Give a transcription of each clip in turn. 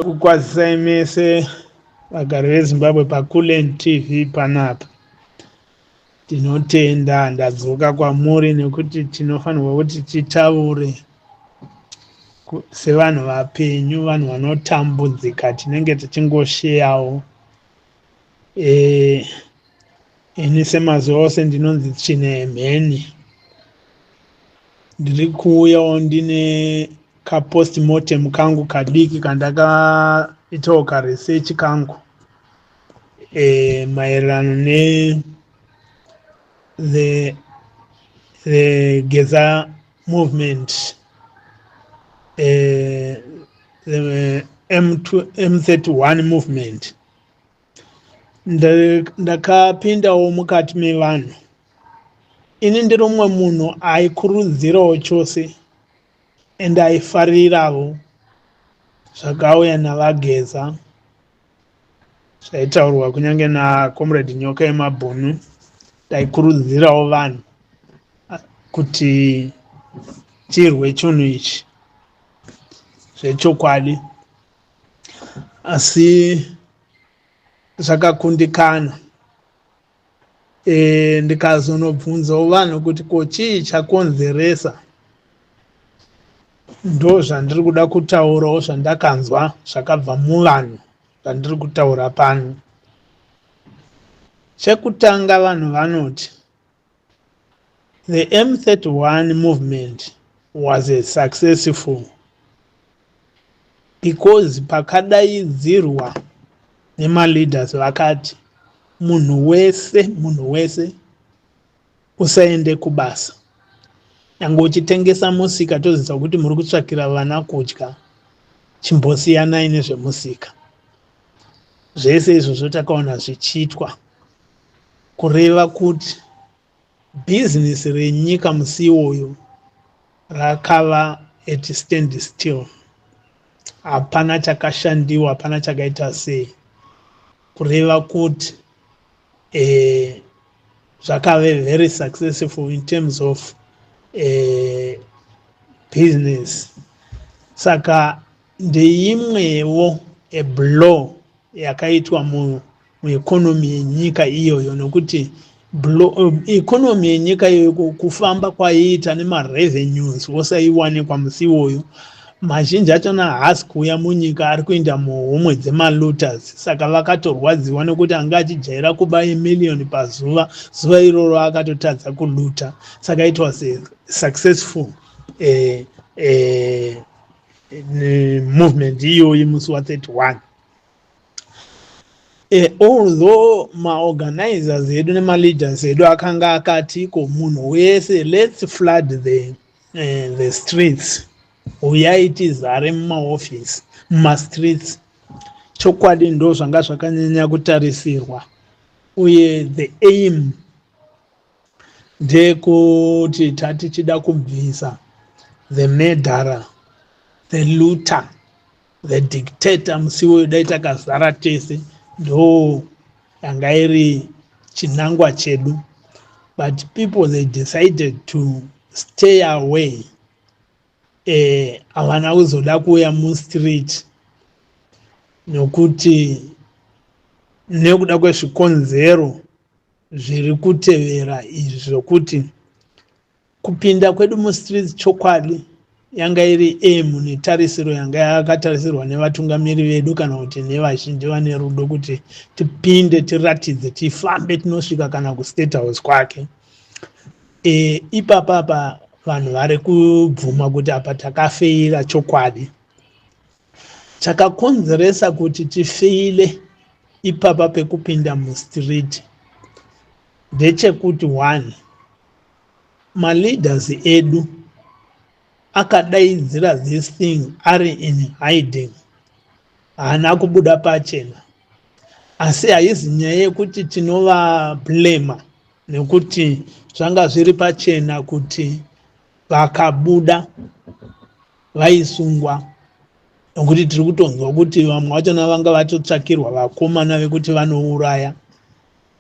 kukwazisa imese vagari vezimbabwe paCoolen TV panapa. Tinotenda ndadzoka kwamuri nekuti tinofanirwa kuti titaure sevanhu vapenyu, vanhu vanotambudzika, tinenge tichingosheyawo. Ini semazuva ose ndinonzi Tsvine Mheni. Ndiri kuuyawo ndine kapostmortem kangu kadiki kandakaitawo karesearch kangu maererano the Geza movement, the M31 movement. Ndakapindawo mukati mevanhu. Ini ndiri mumwe munhu aikurudzirawo chose ende aifarirawo zvakauya navageza, zvaitaurwa kunyange naComrade Nyoka Yemabhunu. Taikurudzirawo vanhu kuti tirwe chinhu ichi zvechokwadi, asi zvakakundikana. Ndikazonobvunzawo vanhu kuti ko chii chakonzeresa, ndo zvandiri kuda kutaurawo zvandakanzwa zvakabva muvanhu zvandiri kutaura pano. Chekutanga vanhu vanoti the M31 movement was a successful because pakadaidzirwa nemaleaders vakati munhu wese usaende kubasa. Nyangwe uchitengesa musika toziva kuti muri kutsvakira vana kudya, chimbosiyanai nezvemusika. Zvese izvozvo takaona zvichiitwa kureva kuti bhizinesi renyika musi iwoyo rakava at stand still. Hapana chakashandiwa, hapana chakaita sei, kureva kuti zvakave very successful in terms of business. Saka ndeimwewo a blow yakaitwa muekonomi yenyika iyoyo, nokuti ikonomi yenyika iyoyo kufamba kwaiita nemarevenues osaiwanikwa musi iwoyo, mazhinji achona haasi kuuya munyika, ari kuenda muhomwe dzemalooters. Saka vakatorwadziwa nekuti anga achijaira kuba million pazuva, zuva iroro akatotadza kuluta. Saka it was a successful movement iyoyi musi wa31. Although maorganizers edu nemaleaders edu akanga akati ko munhu wese let's flood the streets, uyai tizare mumaofisi, mumastreets. Chokwadi ndo zvanga zvakanyanya kutarisirwa, uye the aim ndekuti tichida kubvisa the murderer, the looter, the dictator musi uyo dai takazara tese. Ndo yanga iri chinangwa chedu, but people they decided to stay away. Havana kuzoda kuuya mustreet nokuti nekuda kwezvikonzero zviri kutevera izvi zvokuti kupinda kwedu mustreet chokwadi yanga iri aim netarisiro yanga yakatarisirwa nevatungamiri vedu kana kuti nevazhinji vane rudo kuti tipinde tiratidze tifambe tinosvika kana kuState House kwake. Ipapapa vanhu vari kubvuma kuti apa takafeira chokwadi. Chakakonzeresa kuti tifeile ipapa pekupinda mustreet ndechekuti 1, maleaders edu akadaidzira this thing ari in hiding, haana kubuda pachena. Asi haizi nyaya yekuti tinovablema nekuti zvanga zviri pachena kuti vakabuda vaisungwa, nokuti tiri kutonzwa kuti vamwe vachona vanga vatotsvakirwa vakomana vekuti vanouraya.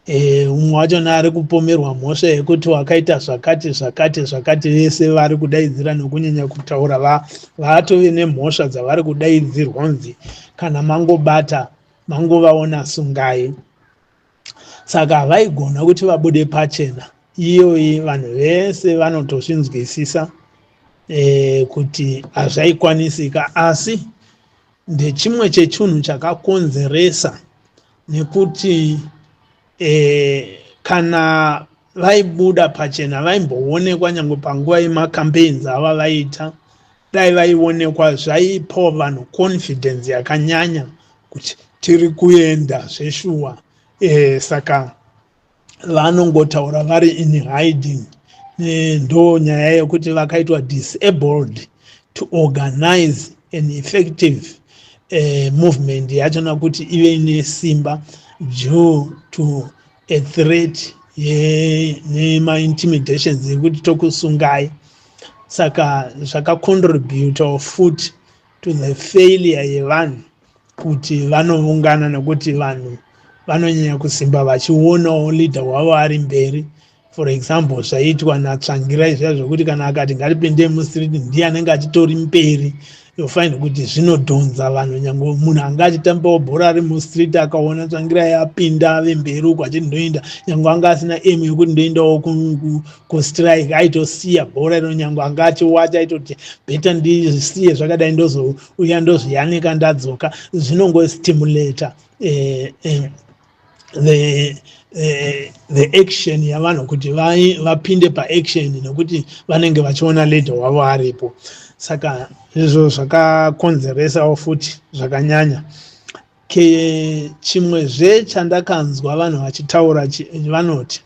umwe wachona ari kupomerwa mhosva yekuti wakaita zvakati vese vari kudaidzira nekunyanya kutaura vatove nemhosva dzavari kudaidzirwa kunzi kana mangobata mangovaona sungai. Saka vaigona kuti vabude pachena. Iyoyi vanhu vese vanotozvinzwisisa kuti hazvaikwanisika, asi ndechimwe chechinhu chakakonzeresa, nekuti kana vaibuda pachena vaimboonekwa nyangwe panguva yemacampaigns ava vaita, dai vaionekwa zvaipa vanhu confidence yakanyanya kuti tiri kuenda zveshuwa. Saka vanongotaura vari in hiding. Ndo nyaya yekuti vakaitwa disabled to organize an effective movement yachona kuti ive nesimba due to a threat nema-intimidations yekuti tokusungai. Saka zvakacontribute futi to the failure yevanhu kuti vanoungana, nekuti vanhu vanonyanya kusimba vachionawo leader wavo ari mberi. For example, zvaitwa naTsvangirai zviya zvokuti kana akati ngatipinde mustreet ndiye anenge achitori mberi. You'll find kuti zvinodhonza vanhu. Nyangwe munhu anga achitambawo bhora ari mustreet akaona Tsvangirai apinda ave mberi uko achiti ndoenda, nyangwe anga asina aim yekuti ndoendawo kustrike, aitosiya bhora iro. Nyangwe anga achiwacha aitoti beta ndisiye zvakadai ndozouya ndozviyanika ndadzoka. Zvinongostimulata the action yavanhu kuti vapinde paaction, nekuti vanenge vachiona leader wavo aripo. Saka izvo zvakakonzeresawo futi zvakanyanya. Chimwezve chandakanzwa vanhu vachitaura vanoti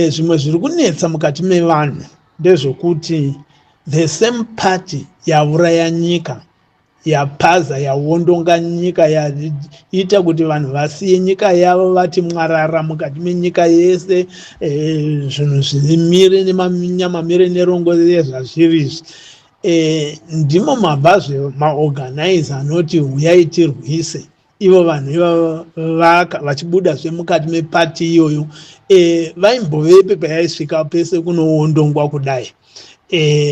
zvimwe zviri kunetsa mukati mevanhu ndezvokuti the same party yauraya nyika, yapaza, yawondonga nyika, yaita kuti vanhu vasiye nyika yavo vati mwarara mukati menyika yese, zvinhu zvimire nemanyamamire nerongo rezvazvirizvi. Ndimo mabvazve maorganizer anoti uyai tirwise. Ivo vanhu ivo vachibudazve mukati mepati iyoyo, vaimbovepe payaisvika pese kunowondongwa kudai,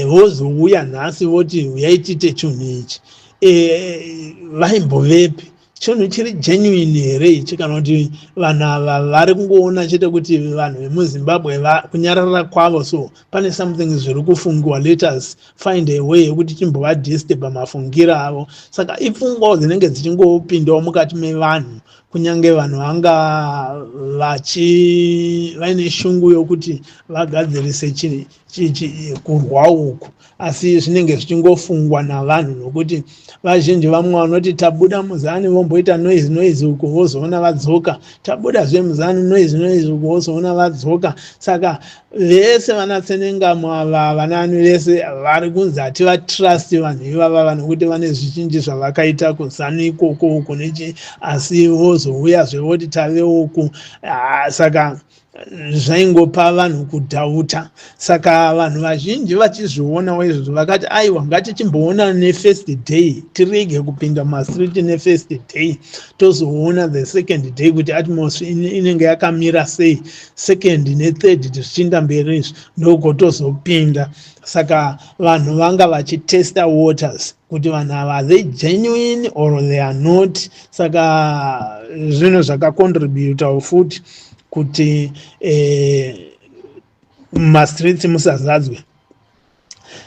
vozouya nhasi voti uyai tiite chinhu ichi. Vaimbovepi chinhu chiri genuine here ichi, kana kuti vanhu ava vari kungoona chete kuti vanhu vemuZimbabwe kunyarara kwavo, so pane something zviri kufungwa, let us find a way yekuti chimbovadisturba mafungiro avo. Saka ipfungwawo dzinenge dzichingopindawo mukati mevanhu, kunyange vanhu vanga vaine shungu yokuti vagadzirise kurwa uku, asi zvinenge zvichingofungwa navanhu, nokuti vazhinji vamwe vanoti tabuda muzani vomboita noise uko vozoona vadzoka, tabuda zvemuzani noise uko vozoona vadzoka. Saka vese vanatsenengamo ava vanani vese vari kunzi hativatrust vanhu ivava, nokuti vane zvizhinji zvavakaita kuzani ikoko uko nechi, asi vozouya zvevoti tave uku. Saka zvaingopa vanhu kudhauta. Saka vanhu vazhinji vachizvionawo izvozvo vakati aiwa ngatichimboona nefirst day, tirege kupinda mastreet nefirst day, tozoona the second day kuti atmosphere inenge yakamira sei, second nethird zvichienda mberi izvi ndoko tozopinda. Saka vanhu vanga vachitesta waters kuti vanhu ava are they genuine or they are not. Saka zvinhu zvakacontributawo futi kuti mastreets musazadzwe.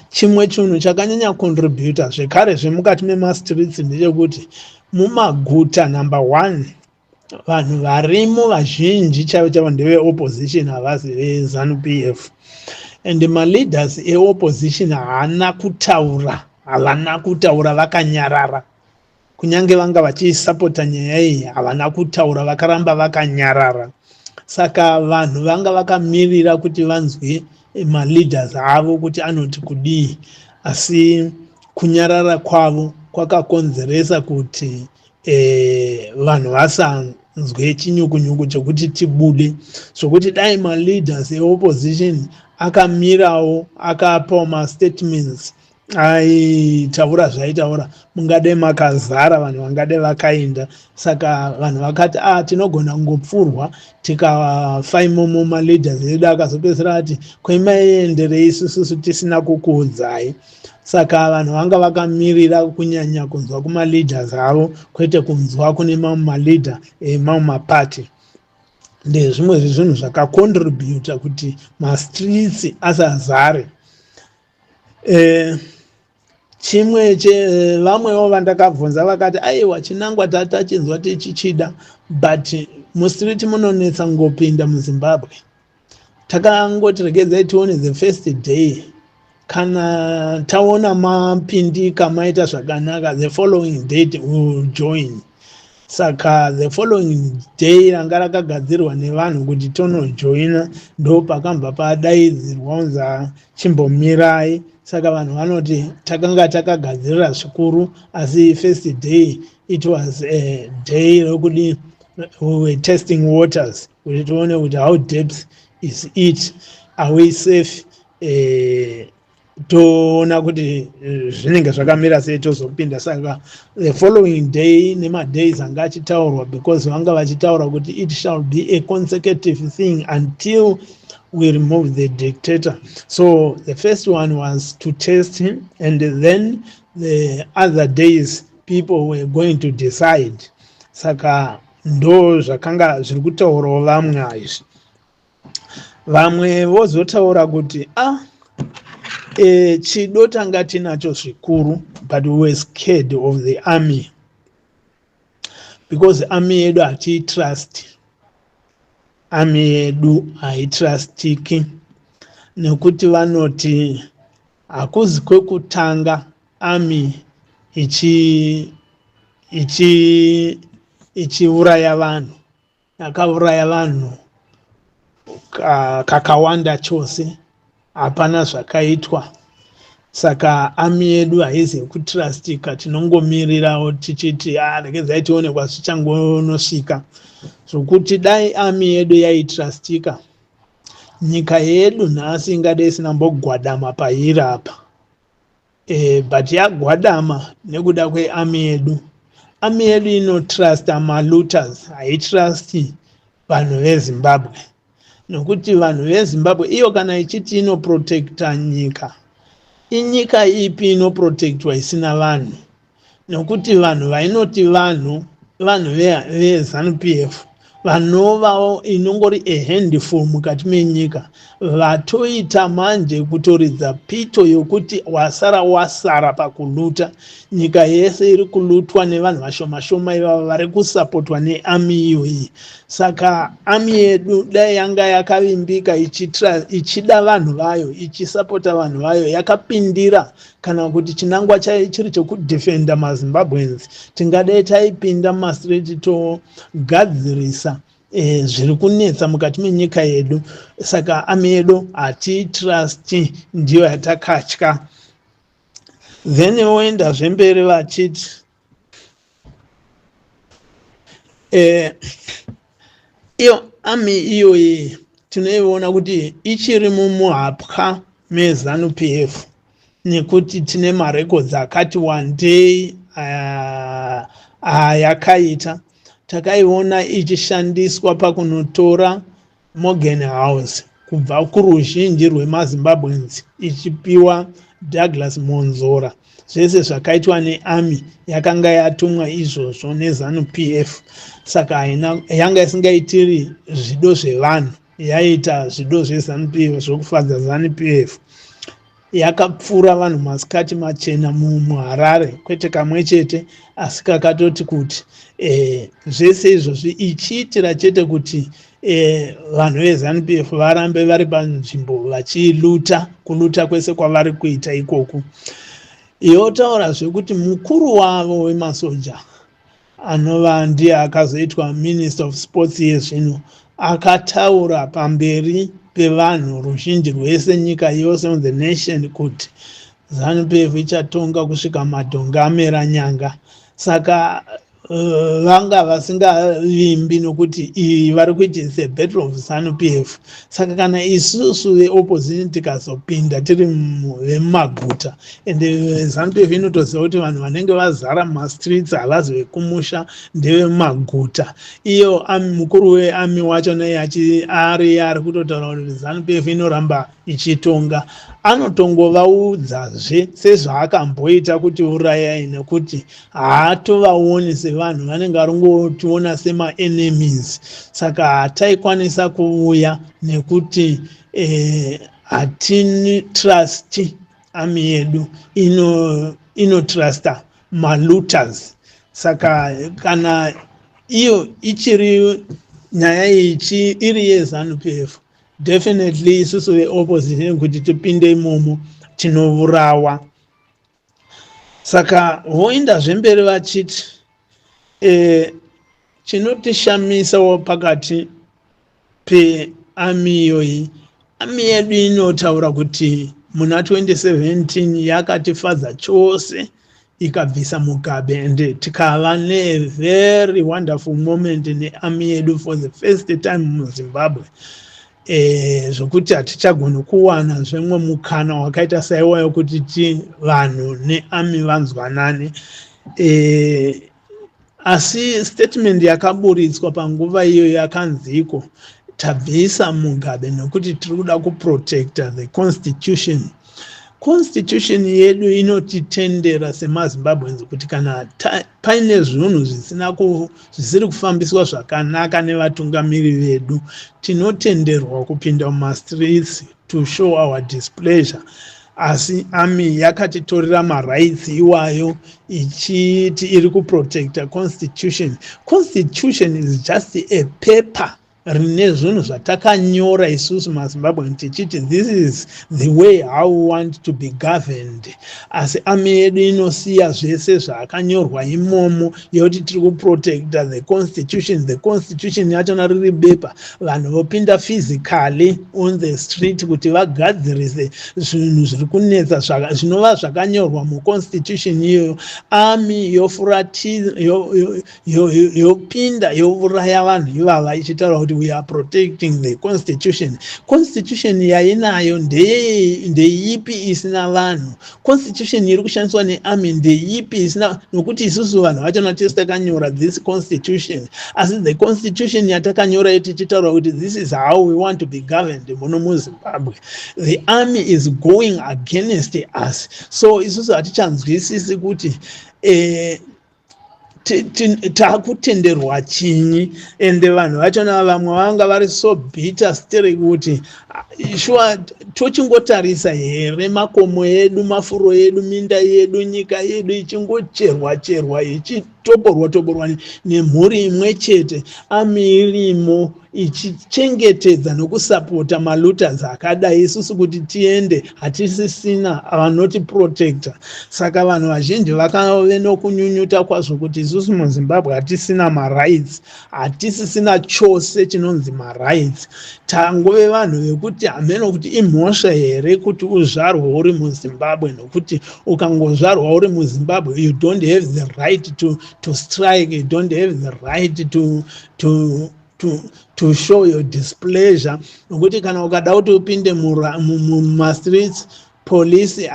Chimwe chinhu chakanyanya contributa zvekare zvemukati memastreets ndechekuti mumaguta, number one, vanhu varimo vazhinji chaivo ndeve opposition, havasi veZANU PF, and maleaders eopposition havana kutaura, vakanyarara. Kunyange vanga vachisapota nyaya iyi, havana kutaura, vakaramba vakanyarara. Saka vanhu vanga vakamirira kuti vanzwe maleaders avo kuti anoti kudii, asi kunyarara kwavo kwakakonzeresa kuti vanhu vasanzwe chinyukunyuku chokuti tibude, zvokuti dai maleaders eopposition akamirawo akapawo mastatements aitaura zvaitaura mungade makazara vanhu vangade vakaenda. Saka vanhu vakati tinogona kungopfurwa tikafai imomo maleaders edu akazopedzisira ati kwemaienderei isusu tisina kukuudzai. Saka vanhu vanga vakamirira kunyanya kunzwa kumaleaders avo kwete kunzwa kune mamwe maleader emamwe mapati. Ndezvimwe zvezvinhu zvakacontributa kuti mastreets asazare. Chimwe vamwewo vandakabvunza vakati aiwa chinangwa tatachinzwa tichichida but mustreet munonetsa ngopinda muZimbabwe. Takangoti regedzai tione the first day, kana taona mapindika maita zvakanaka the following date we will join. Saka the following day ranga rakagadzirwa nevanhu kuti tonojoina ndo pakambva padaidzirwa unza chimbomirai. Saka vanhu vanoti takanga takagadzirira zvikuru asi first day it was a day rokudi we were testing waters kuti tione kuti how depth is it, are we safe, toona kuti zvinenge zvakamira sei tozopinda. Saka the following day nemadays anga achitaurwa because vanga vachitaura kuti it shall be a consecutive thing until we remove the dictator. So the first one was to test him, and then the other days people were going to decide. Saka ndo zvakanga zviri kutaurawo vamwe aizvi. Vamwe vozotaura kuti chido tanga tinacho zvikuru but we were scared of the army because army yedu hatiitrust. Army yedu haitrustiki nekuti vanoti hakuzi kwekutanga army ichiuraya vanhu, yakauraya vanhu kakawanda chose, hapana zvakaitwa. Saka army yedu haizi kutrustika, tinongomirirawo tichiti regedzai tione kwazvichangonosvika. Zvokuti dai army yedu yaitrustika, nyika yedu nhasi ingadai isina mbogwadama pairi apa. But yagwadama nekuda kwearmy yedu. Army yedu inotrusta malooters, haitrusti vanhu veZimbabwe. Nokuti vanhu veZimbabwe iyo kana ichiti inoprotecta nyika, inyika ipi inoprotectwa isina vanhu? Nokuti vanhu vainoti vanhu veZANU-PF vanovawo inongori a handful mukati menyika, vatoita manje kutoridza pito yokuti wasara pakuluta. Nyika yese iri kulutwa nevanhu vashoma ivava vari kusapotwa nearmy iyoyi. Saka army yedu dai yanga yakavimbika ichida vanhu vayo, ichisapota vanhu vayo, yakapindira kana kuti chinangwa chiri chekudefenda maZimbabweans, tingadai taipinda mumastreet togadzirisa zviri kunetsa mukati menyika yedu. Saka army yedu hatiitrusti, ndiyo yatakatya. Then voenda zvemberi vachiti iyo army iyoyi tinoiona kuti ichiri mumuhapwa meZANU-PF nekuti tine marecords akati wandei yakaita. Takaiona ichishandiswa pakunotora Morgan House kubva kuruzhinji rwemaZimbabweans ichipiwa Douglas Monzora. Zvese zvakaitwa nearmy yakanga yatumwa izvozvo neZANU-PF. Saka yanga isingaitiri zvido zvevanhu, yaita zvido zveZANU-PF, zvokufadza ZANU-PF. Yakapfura vanhu masikati machena muHarare, kwete kamwe chete asi kakatoti kuti zvese izvozvi ichiitira chete kuti vanhu veZANU-PF varambe vari panzvimbo vachiluta, kuluta kwese kwavari kuita ikoku. Yotaura zvekuti mukuru wavo wemasoja anova ndiye akazoitwa Minister of Sports yezvino akataura pamberi pevanhu ruzhinji rwese nyika yose the nation kuti ZANU-PF ichatonga kusvika madhonga amera nyanga. Saka vanga vasingavimbi nokuti iyi vari kuiti is a battle of ZANU-PF. Saka kana isusu veopposition tikazopinda tiri vemumaguta ende ZANU-PF inotoziva kuti vanhu vanenge vazara mumastreets havazi vekumusha ndevemumaguta. Iyo mukuru weami wachona ari kutotaura kuti ZANU-PF inoramba ichitonga, anotongovaudzazve sezvaakamboita kuti urayai nekuti haatovaoni sevanhu, vanenge varingotiona sema-enemies. Saka hataikwanisa kuuya nekuti hatini trust ami yedu inotrasta malutas. Saka kana iyo ichiri nyaya ichi iri yeZANU-PF, definitely isusu veopposition kuti tipinde imomo tinourawa. Saka voenda zvemberi vachiti chinotishamisawo pakati peami iyoyi, ami yedu inotaura kuti muna 2017 yakatifadza chose ikabvisa Mugabe, and tikava ne-very wonderful moment neami yedu for the first time muZimbabwe. Zvokuti hatichagoni kuwana zvemwe mukana wakaita saiwayo kuti vanhu neami vanzwanane. Asi statement yakaburitswa panguva iyo yakanziko, tabvisa Mugabe nokuti tiri kuda kuprotecta the constitution. Constitution yedu inotitendera semaZimbabweans kuti kana paine zvinhu zvisiri kufambiswa zvakanaka nevatungamiri vedu, tinotenderwa kupinda mumastreets to show our displeasure. Asi ami yakatitorera marights iwayo ichiti iri kuprotecta constitution. Constitution is just a paper rine zvinhu zvatakanyora isusu maZimbabwe tichiti this is the way how we want to be governed. Asi ami yedu inosiya zvese zvakanyorwa imomo yekuti tiri kuprotecta the constitution. The constitution yachona riri bepa, vanhu vopinda physically on the street kuti vagadzirise zvinhu zviri kunetsa zvinova zvakanyorwa muconstitution iyoyo. Ami yopinda youraya vanhu ivava ichitaura kuti we are protecting the constitution. Constitution yainayo ndeipi isina vanhu? Constitution iri kushandiswa neami ndeipi isina? Nokuti isusu vanhu vachona tese takanyora this constitution, asi the constitution yatakanyora tichitaura kuti this is how we want to be governed muno muZimbabwe. The army is going against us. So isusu hatichanzwisisi kuti takutenderwa chinyi, ende vanhu vachona vamwe vanga vari so bitter still kuti sure tochingotarisa here makomo edu, mafuro edu, minda yedu, nyika yedu ichingocherwa ichitoborwa nemhuri imwe chete, ami irimo ichichengetedza nokusapota malutas akadai. Isusu kuti tiende hatisisina vanoti protector. Saka vanhu vazhinji vakave nokunyunyuta kwazvo kuti isusu muZimbabwe hatisina marights, hatisisina chose chinonzi marights. Tangove vanhu vekuti hameno kuti imhosva here kuti uzvarwe uri muZimbabwe, nokuti ukangozvarwa uri muZimbabwe you don't have the right to strike, you don't have the right to show your displeasure. Nokuti kana ukada kuti upinde mumastreets, polisi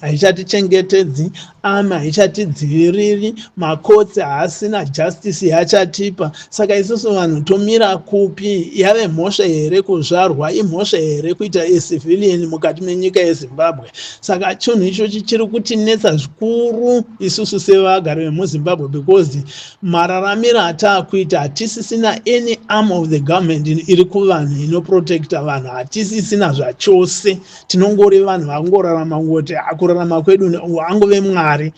haichatichengetedzi, ami haichatidziviriri, makotsi haasina justice yachatipa. Saka isusu vanhu tomira kupi? Yave mhosva here kuzvarwa? Imhosva here kuita civilian mukati menyika yeZimbabwe? Saka chinhu ichochi chiri kutinetsa zvikuru isusu sevagari vemuZimbabwe, because mararamiro ataakuita hatisisina any arm of the government iri kuvanhu inoprotecta vanhu, hatisisina zvachose. Tinongori vanhu vangorarama ngoti kurarama kwedu angove Mwari.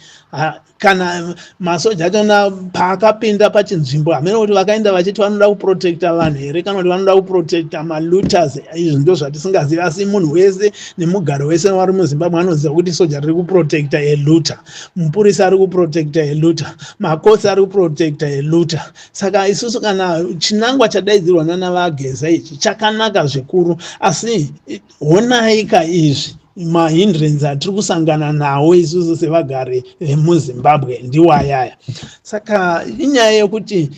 Kana masoja achona paakapinda pachinzvimbo hameno kuti vakaenda vachiti vanoda kuprotecta vanhu here kana kuti vanoda kuprotecta malutas. Izvi ndo zvatisingazivi, asi munhu wese nemugaro wese vari muZimbabwe anoziva kuti soja riri kuprotecta eluta, mupurisa ari kuprotecta eluta, makotsi ari kuprotecta eluta. Saka isusu kana chinangwa chadaidzirwa nana Vageza ichi chakanaka zvikuru, asi honaika izvi mahindrance atiri kusangana nawo isusu sevagari vemuzimbabwe ndiwo ayaya. Saka inyaya yekuti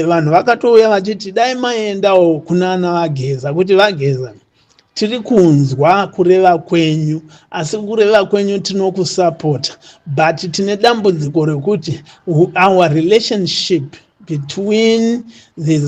vanhu vakatouya vachiti dai maendawo kunana Vageza kuti Vageza tiri kunzwa kureva kwenyu, asi kureva kwenyu tinokusapota, but tine dambudziko rekuti our relationship between the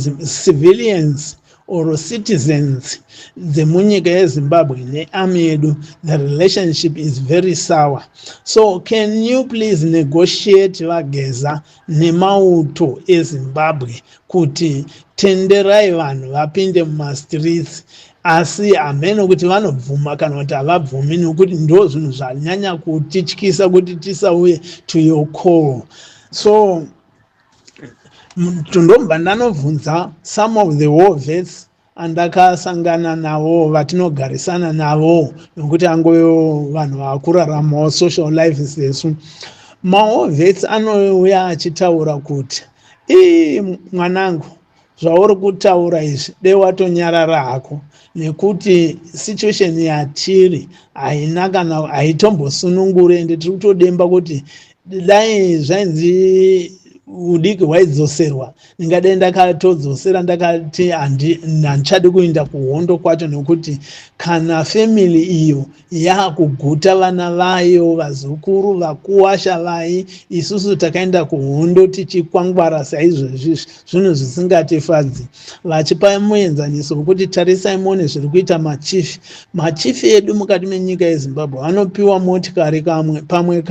civilians or citizens dzemunyika yeZimbabwe nearmy yedu, the relationship is very sour. So can you please negotiate Vageza nemauto eZimbabwe kuti tenderai vanhu vapinde mumastreets, asi hameno kuti vanobvuma kana kuti havabvumi, nokuti ndo zvinhu zvanyanya kutityisa kuti tisauye to your call. So ndombva ndanovhunza some of the war vets andakasangana navo vatinogarisana navo, nokuti angoyo vanhu vakuraramawo social life sesu. Ma-war vets anouya achitaura kuti mwanangu, zvauri kutaura izvi dei watonyarara hako, nekuti situation yatiri haina kana haitombosunungure, ende tiri kutodemba kuti dai zvainzi udiki hwaidzoserwa ndingadai ndakatodzosera ndakati handichadi kuenda kuhondo kwacho, nekuti kana family iyo yakuguta vana vayo, vazukuru, vakuwasha vai, isusu takaenda kuhondo tichikwangwara saizvozvi, zvinhu zvisingatifadzi. Vachipa muenzaniso wekuti tarisai muone zviri kuita machief edu mukati menyika yeZimbabwe vanopiwa motikari kamwe pamwe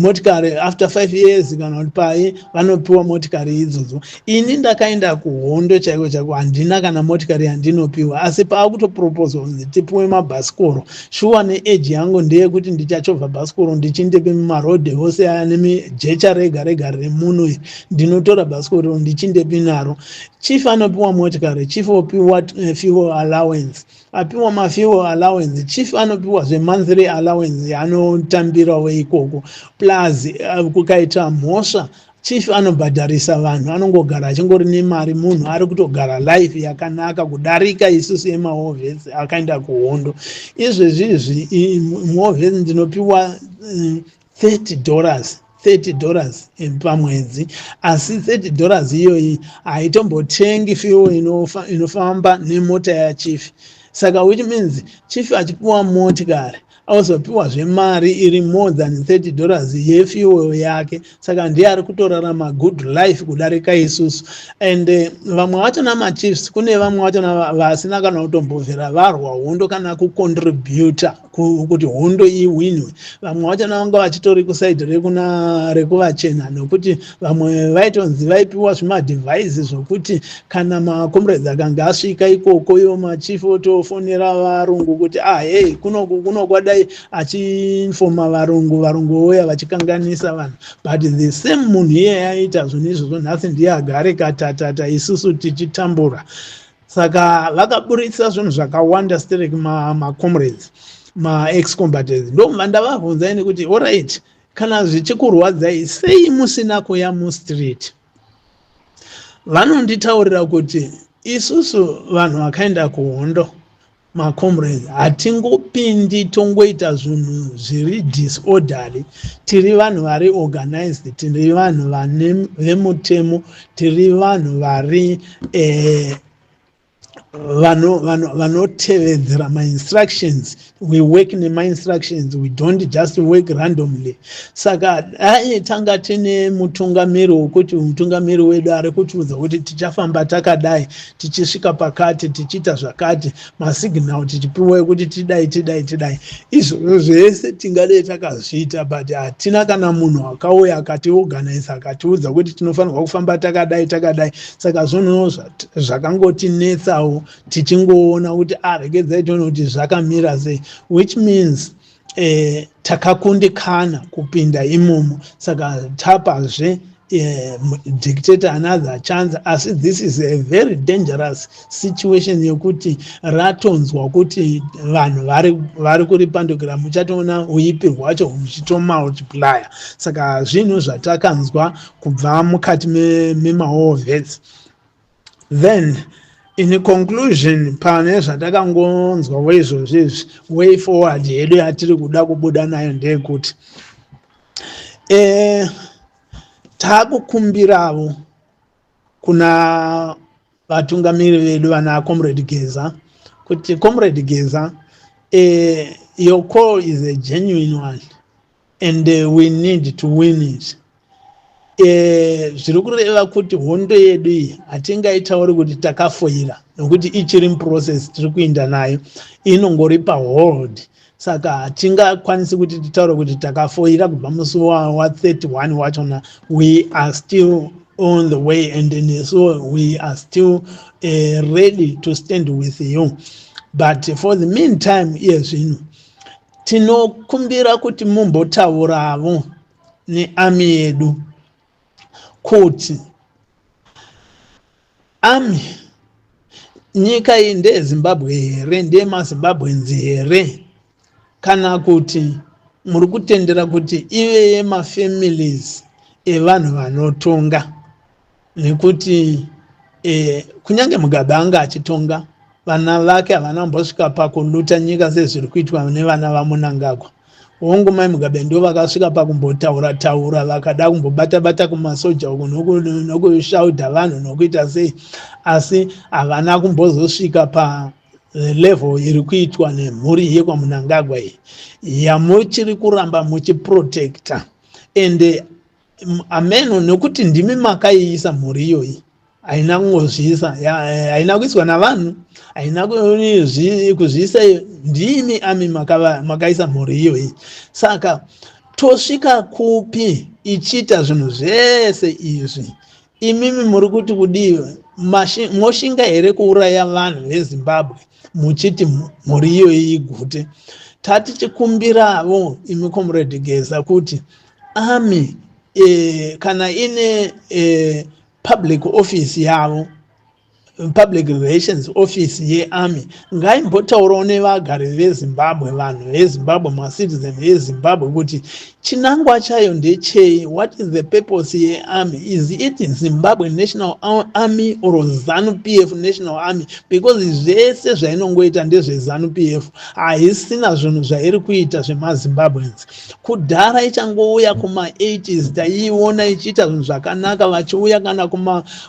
motikari after 5 years kana kuti pai vanopiwa motikari idzodzo. Ini ndakaenda kuhondo chaiko chaiko, handina kana motikari yandinopiwa, asi paakutopropozwa kuti tipiwe mabhasikoro, shuwa neeji yangu ndeyekuti ndichachovha bhasikoro ndichindebe mumarodhi hose aya nemijecha rega rega remuno, ndinotora bhasikoro ndichindebe naro. Chief anopiwa motikari, chief opiwa fuel allowance, apiwa mafuel allowance, chief anopiwa monthly allowance anotambirawo ikoko, plus kukaita mhosva chief anobhadharisa vanhu, anongogara achingori nemari, munhu ari kutogara life yakanaka kudarika isusu emahovhesi akaenda kuhondo. Izvezvizvi muhovhesi ndinopiwa $30 pamwedzi, asi $30 iyoyi haitombotengi fuel inofamba nemota yachief. Saka which means chief achipiwa motikari auzopiwa zvemari iri more than $30 yefuel yake, saka ndiye ari kutorarama good life kudarika isusu. And vamwe vacho namachiefs, kune vamwe vacho vasina kana kutombobvera varwa hondo kana kucontributa kuti hondo iwinwe. Vamwe vacho vanga vachitori kusaidi rekuvachena, nokuti vamwe vaitonzi vaipiwa zvimadevices zvokuti kana macomrades akanga asvika ikoko, iwo machief otofonera varungu kuti hey kunokwada achiinfoma varungu ouya vachikanganisa vanhu, but the same munhu iye aita zvinhu izvozvo nhasi ndiye agare katatata isusu tichitambura. Saka vakaburitsa zvinhu zvakawanda stereki macomrades, ma-ex-combatants. Ndomva ndavabvunzai nekuti alright, kana zvichikurwadzai sei musina kuya mustreet? Vanonditaurira kuti isusu vanhu vakaenda kuhondo, macomrades, hatingopindi tongoita zvinhu zviri disorderly, tiri vanhu vari organized, tiri vanhu vemutemo, tiri vanhu vari vanotevedzera ma-instructions. We work nema-instructions, we don't just work randomly. Saka tanga tine mutungamiri wekuti mutungamiri wedu ari kutiudza kuti tichafamba takadai, tichisvika pakati, tichiita zvakati, masignal tichipiwa kuti tidai. Izvozvo zvese tingadai takazviita, but hatina kana munhu akauya akatiorganize akatiudza kuti tinofanirwa kufamba takadai. Saka zvinhu zvakangotinetsawo tichingoona kuti regedzai tione kuti zvakamira sei, which means takakundikana kupinda imomo. Saka tapazve dictator another chance, asi this is a very dangerous situation yekuti ratonzwa kuti vanhu vari kuripandukira, muchatoona uipi hwacho huchitomultiplya. Saka zvinhu zvatakanzwa kubva mukati mema-war vets. Then In conclusion, pane zvatakangonzwa weizvozvizvi, way forward yedu yatiri kuda kubuda nayo ndeyekuti takukumbirawo kuna vatungamiri vedu vana Comrade Geza kuti Comrade Geza, your call is a genuine one and we need to win it. Zviri kureva kuti hondo yedu iyi hatingaitauri kuti takafoira nokuti ichiri muprocess tiri kuenda nayo, inongori pahold. Saka hatingakwanisi kuti titaure kuti takafoira kubva musi wa31 wachona. We are still on the way and so we are still ready to stand with you. But for the meantime, yes, tinokumbira kuti mumbotaurawo nearmy yedu kuti army nyika iyi ndeyeZimbabwe here, ndeyemaZimbabwenzi here, kana kuti muri kutendera kuti ive yemafamilies evanhu vanotonga. Nekuti kunyange Mugabe anga achitonga, vana vake havana kumbosvika pakuluta nyika sezviri kuitwa nevana vaMunangagwa. Mai Mugabe ndo vakasvika pakumbotaura taura, vakada kumbobata kumasoja uko nokushauta vanhu nokuita sei, asi havana kumbozosvika level iri kuitwa nemhuri yekwaMunangagwa iyi yamuchiri kuramba muchiprotecta. And ameno nekuti ndimi makaiisa mhuri iyoyi, haina kungozviisa, haina kuiswa navanhu, haina kuzviisa, ndimi ami makaisa mhuri iyoyi. Saka tosvika kupi ichiita zvinhu zvese izvi? Imimi muri kuti kudiwe moshinga here kuuraya vanhu veZimbabwe muchiti mhuri iyoyi igute? Tatichikumbirawo imi Comrade Geza kuti army kana ine public office yavo, public relations office yearmy, ngaimbotaurawo nevagari veZimbabwe, vanhu veZimbabwe, macitizen veZimbabwe kuti chinangwa chayo ndechei? What is the purpose yearmy? Is it Zimbabwe National Army or ZANU-PF National Army? Because zvese zvainongoita ndezveZANU-PF, haisina zvinhu zvairi kuita zvemaZimbabweans. Kudhara ichangouya kuma80s taiona ichiita zvinhu zvakanaka, vachiuya kana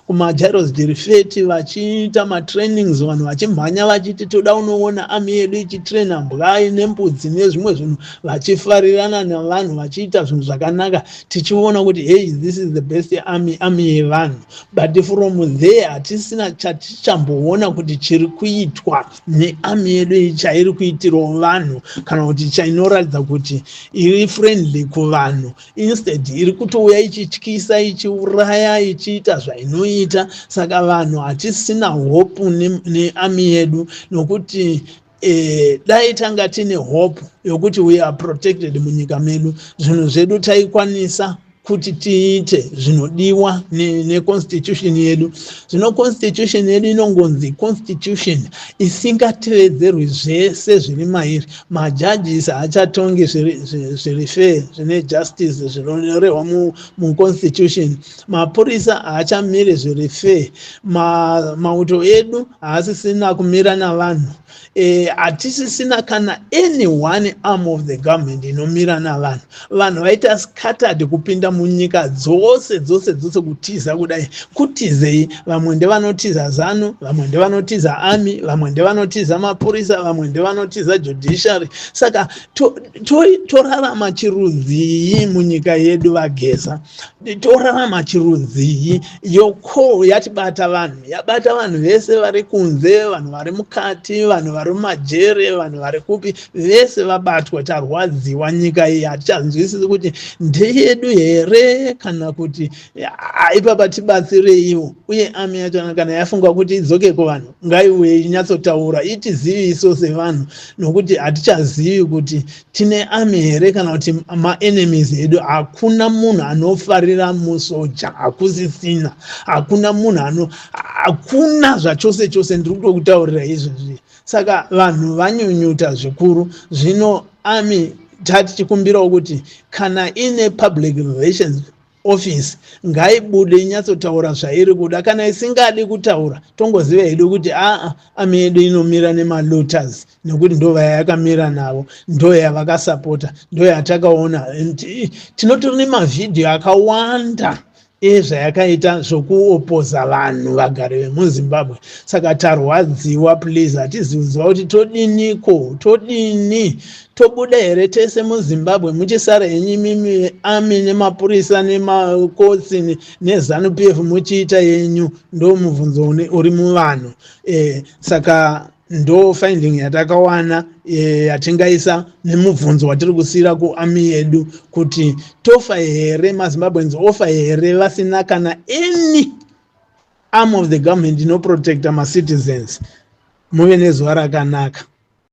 kuma-Gyros Dirifeti vachiita matrainings, vanhu vachimhanya vachiti toda unoona army yedu ichitraina mbwa nembudzi nezvimwe zvinhu, vachifarirana navanhu vachiita zvinhu zvakanaka, tichiona kuti hey, this is the best army yevanhu. But from there hatisina chatichamboona kuti chiri kuitwa nearmy yedu chairi kuitirawo vanhu, kana kuti chainoratidza kuti iri friendly kuvanhu. Instead iri kutouya ichityisa, ichiuraya, ichiita zvainoita. Saka vanhu hatisina hope nearmy yedu, nokuti dai tanga tine hope yokuti we are protected munyika medu, zvinhu zvedu taikwanisa kuti tiite zvinodiwa neconstitution yedu. Zvino constitution yedu inongonzi constitution isingatevedzerwi zvese zviri mairi. Majudges haachatongi zviri fair, zvine justice zvinorehwa muconstitution. Mapurisa haachamiri zviri fair. Mauto edu haasisina kumira navanhu. Hatisisina kana any one arm of the government inomira navanhu. Vanhu vaita scattered kupinda munyika dzose kutiza kudai. Kutizei, vamwe ndevanotiza ZANU, vamwe ndevanotiza army, vamwe ndevanotiza mapurisa, vamwe ndevanotiza judiciary. Saka torarama chirudzii munyika yedu vaGeza? Torarama chirudzii? Yoko yatibata vanhu, yabata vanhu vese vari kunze, vanhu vari mukati, vanhu vari mumajere, vanhu vari kupi, vese vabatwa. Tarwadziwa nyika iyi, hatichazwisisi kuti ndeyedu here kana kuti ipapa tibatsireiwo. Uye army yacho kana yafunga kuti idzoke kuvanhu, ngaiuye inyatsotaura itiziviso sevanhu, nokuti hatichazivi kuti tine army here kana kuti ma-enemies edu. Hakuna munhu anofarira musoja, hakusisina. Hakuna munhu hakuna zvachose chose, ndiri kutokutaurira izvozvi. Saka vanhu vanyunyuta zvikuru. Zvino army tatichikumbirawo kuti kana ine public relations office ngaibude inyatsotaura zvairi kuda. Kana isingadi kutaura tongoziva hedu kuti ami yedu inomira nemalooters nekuti ndo vayakamira navo, ndo yavakasapota, ndo yatakaona. Tinotori nemavhidhiyo akawanda ezvayakaita zvokuopoza vanhu vagari vemuzimbabwe. Saka tarwadziwa, please. Hatiziviziva kuti todiniko, todini, tobuda here tese muzimbabwe muchisara henyu mimi ami nemapurisa nemakotsi nezanu pf muchiita yenyu. Ndo mubvunzo uri muvanhu. Saka ndo finding yatakawana yatingaisa nemubvunzo watiri kusiyira kuami yedu kuti tofa here mazimbabweans, ofa here vasina kana any arm of the government inoprotecta macitizens. Muve nezuva rakanaka.